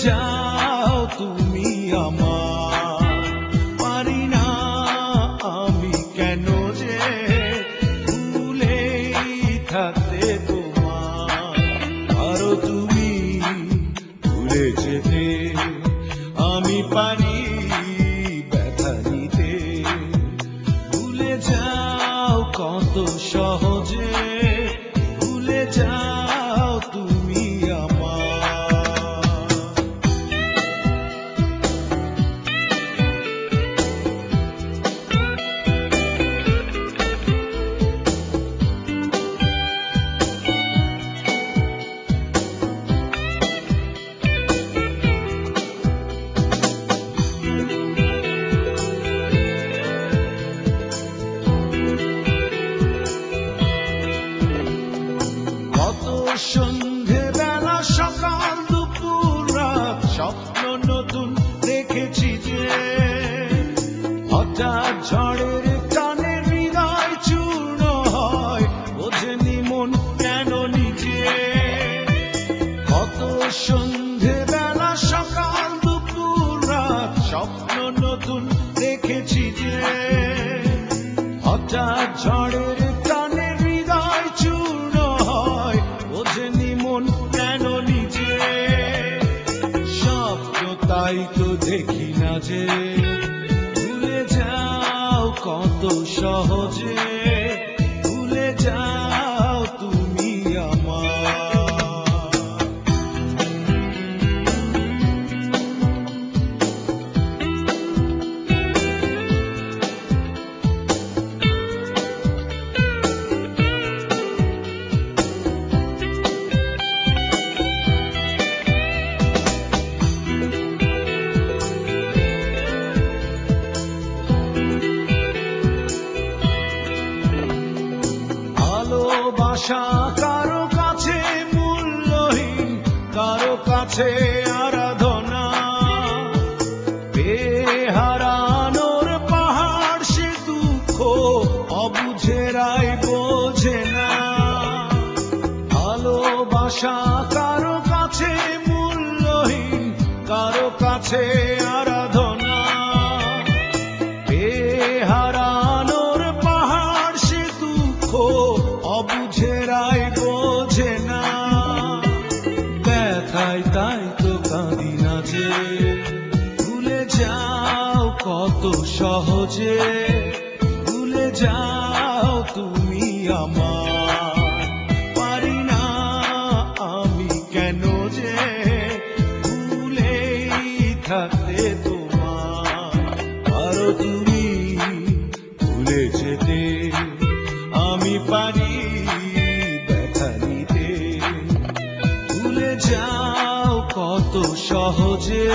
যাও তুমি আমার, পারি না আমি কেন যে ভুলেই থাকতে তোমার। আরো তুমি ভুলে যেতে, আমি পারি ব্যথা নিতে। ভুলে যাও কত সহজে, ভুলে যাও তুমি আমার। সন্ধে বেলা সকাল দুপুর রাত স্বপ্ন নতুন দেখেছি যে, হঠাৎ ঝড়ের টানে হৃদয় চূর্ণ হয়, বোঝেনি মন কেন নিজে। কত সন্ধে বেলা সকাল দুপুর রাত স্বপ্ন নতুন দেখেছি যে, হঠাৎ ঝড়ের টানে হৃদয় চূর্ণ হয়, বোঝেনি মন কেন নিজে। স্বপ্ন তাই তো দেখি না যে, ভুলে যাও কত সহজে, ভুলে যাও তুমি আমার। ভালোবাসা কারো কাছে মূল্যহীন, কারো কাছে আরাধনা। বেহারানোর পাহাড় সে দুঃখ, অবুঝেরাই বোঝে না। ভালোবাসা কারো কাছে মূল্যহীন, কারো কাছে আরাধনা। বেহারানোর পাহাড় সে দুঃখ, অবুঝেরাই বোঝে না। ব্যথায় তাই তো কাঁদি না যে, ভুলে যাও কত সহজে, ভুলে যাও তুমি আমার। পারি না আমি কেন যে ভুলেই থাকতে তোমার। আরো তুমি ভুলে যেতে, আমি পারি ব্যথা নিতে। ভুলে যাও কত সহজে,